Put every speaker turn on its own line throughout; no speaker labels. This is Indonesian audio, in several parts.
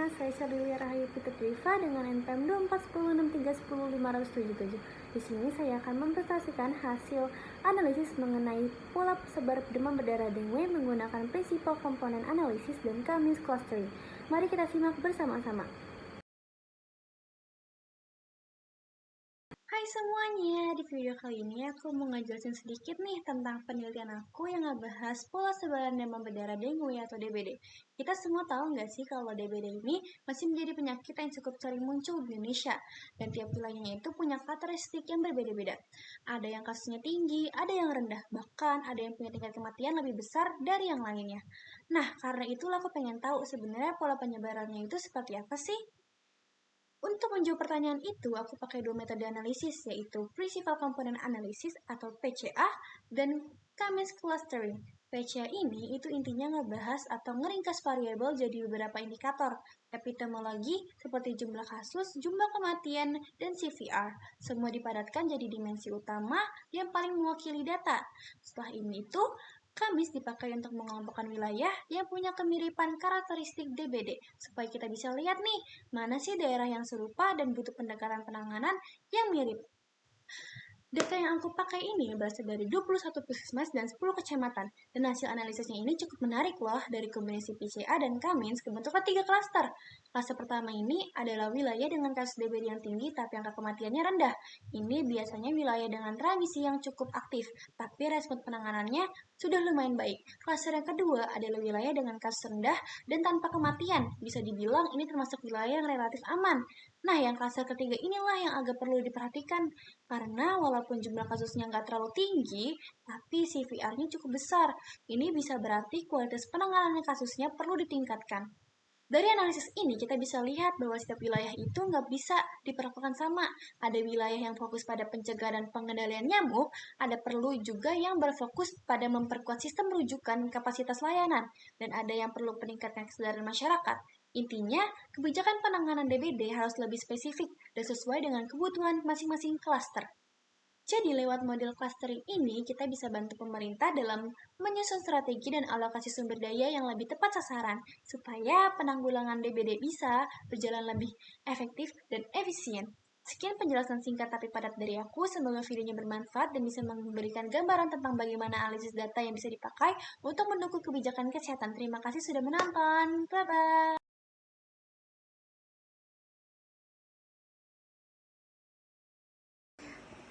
semuanya, saya Syadelia Rahayu Fitri dengan NPM 2410631057. Di sini saya akan mempresentasikan hasil analisis mengenai pola sebar demam berdarah dengue menggunakan prinsipal komponen analisis dan Cummings clustering. Mari kita simak bersama-sama. Hai semuanya, di video kali ini aku mau ngejelasin sedikit nih tentang penelitian aku yang ngebahas pola sebaran demam berdarah dengue atau DBD. Kita semua tahu nggak sih kalau DBD ini masih menjadi penyakit yang cukup sering muncul di Indonesia, dan tiap wilayahnya itu punya karakteristik yang berbeda-beda. Ada yang kasusnya tinggi, ada yang rendah, bahkan ada yang punya tingkat kematian lebih besar dari yang lainnya. Nah, karena itulah aku pengen tahu sebenarnya pola penyebarannya itu seperti apa sih? Untuk menjawab pertanyaan itu, aku pakai dua metode analisis, yaitu Principal Component Analysis atau PCA dan Cummings Clustering. PCA ini itu intinya ngebahas atau ngeringkas variabel jadi beberapa indikator, epidemiologi seperti jumlah kasus, jumlah kematian, dan CVR. Semua dipadatkan jadi dimensi utama yang paling mewakili data. Setelah ini itu, Cummings dipakai untuk mengelompokkan wilayah yang punya kemiripan karakteristik DBD, supaya kita bisa lihat nih, mana sih daerah yang serupa dan butuh pendekatan penanganan yang mirip. Data yang aku pakai ini berasal dari 21 puskesmas dan 10 kecamatan, dan hasil analisisnya ini cukup menarik loh. Dari kombinasi PCA dan Cummings kebentuklah 3 klaster. Klaster pertama ini adalah wilayah dengan kasus DBD yang tinggi tapi angka kematiannya rendah. Ini biasanya wilayah dengan remisi yang cukup aktif, tapi respon penanganannya sudah lumayan baik. Klaster yang kedua adalah wilayah dengan kasus rendah dan tanpa kematian. Bisa dibilang ini termasuk wilayah yang relatif aman. Nah, yang klaster ketiga inilah yang agak perlu diperhatikan, karena walaupun jumlah kasusnya nggak terlalu tinggi, tapi CVR-nya cukup besar. Ini bisa berarti kualitas penanganan kasusnya perlu ditingkatkan. Dari analisis ini, kita bisa lihat bahwa setiap wilayah itu nggak bisa diperlakukan sama. Ada wilayah yang fokus pada pencegahan dan pengendalian nyamuk, ada perlu juga yang berfokus pada memperkuat sistem rujukan kapasitas layanan, dan ada yang perlu peningkatan kesadaran masyarakat. Intinya, kebijakan penanganan DBD harus lebih spesifik dan sesuai dengan kebutuhan masing-masing klaster. Jadi lewat model clustering ini, kita bisa bantu pemerintah dalam menyusun strategi dan alokasi sumber daya yang lebih tepat sasaran, supaya penanggulangan DBD bisa berjalan lebih efektif dan efisien. Sekian penjelasan singkat tapi padat dari aku, semoga videonya bermanfaat dan bisa memberikan gambaran tentang bagaimana analisis data yang bisa dipakai untuk mendukung kebijakan kesehatan. Terima kasih sudah menonton, bye-bye!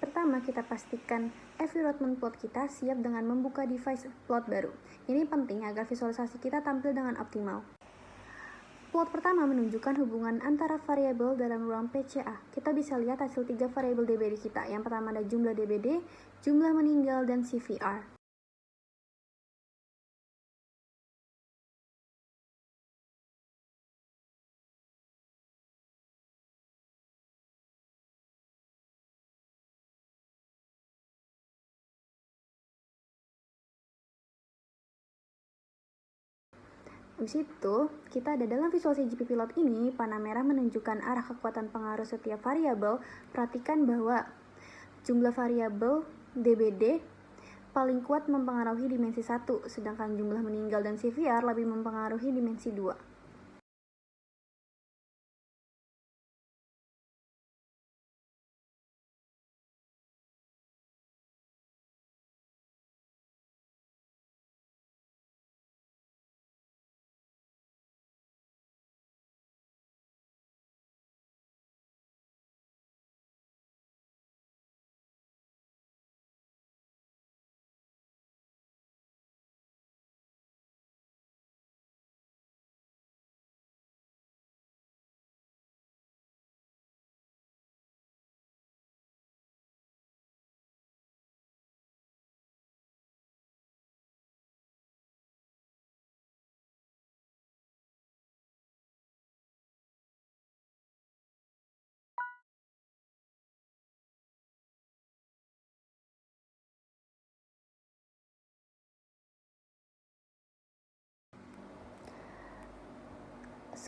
Pertama, kita pastikan environment plot kita siap dengan membuka device plot baru. Ini penting agar visualisasi kita tampil dengan optimal. Plot pertama menunjukkan hubungan antara variabel dalam ruang PCA. Kita bisa lihat hasil 3 variabel DBD kita. Yang pertama ada jumlah DBD, jumlah meninggal, dan CVR. Habis itu, kita ada dalam visualisasi GP pilot ini, panah merah menunjukkan arah kekuatan pengaruh setiap variabel. Perhatikan bahwa jumlah variabel DBD paling kuat mempengaruhi dimensi 1, sedangkan jumlah meninggal dan CVR lebih mempengaruhi dimensi 2.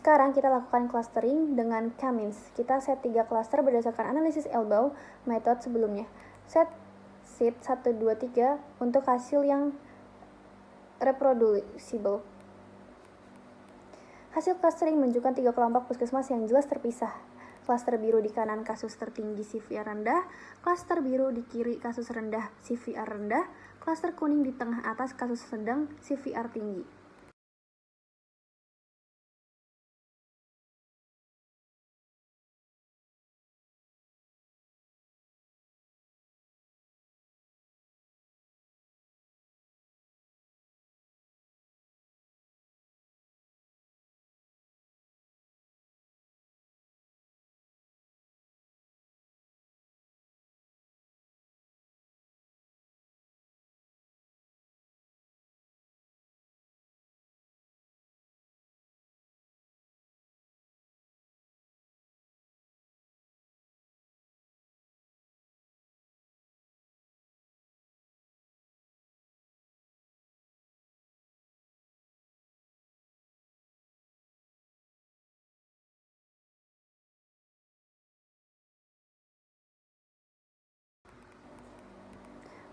Sekarang kita lakukan clustering dengan Cummings. Kita set 3 cluster berdasarkan analisis Elbow method sebelumnya. Set seed 1, 2, 3 untuk hasil yang reproducible. Hasil clustering menunjukkan 3 kelompok puskesmas yang jelas terpisah. Klaster biru di kanan kasus tertinggi CVR rendah, klaster biru di kiri kasus rendah CVR rendah, klaster kuning di tengah atas kasus sedang CVR tinggi.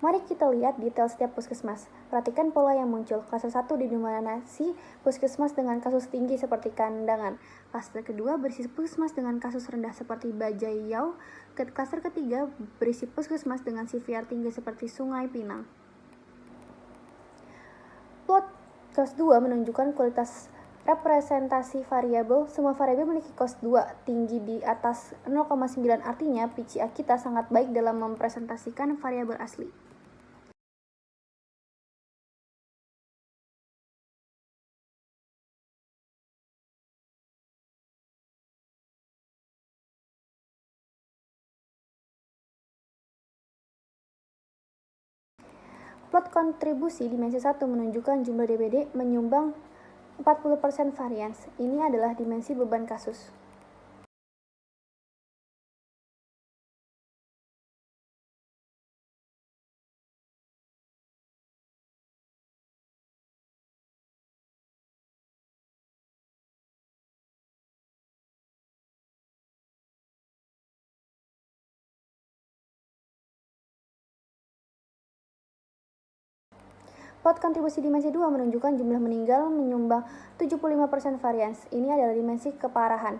Mari kita lihat detail setiap puskesmas. Perhatikan pola yang muncul. Klaster 1 didominasi puskesmas dengan kasus tinggi seperti Kandangan. Klaster kedua berisi puskesmas dengan kasus rendah seperti Bajayau. Klaster ketiga berisi puskesmas dengan CVR tinggi seperti Sungai Pinang. Plot kelas 2 menunjukkan kualitas representasi variabel. Semua variabel memiliki cos 2 tinggi di atas 0,9, artinya PCA kita sangat baik dalam mempresentasikan variabel asli. Plot kontribusi dimensi 1 menunjukkan jumlah DBD menyumbang 40% varians. Ini adalah dimensi beban kasus. Plot kontribusi dimensi 2 menunjukkan jumlah meninggal menyumbang 75% varians. Ini adalah dimensi keparahan.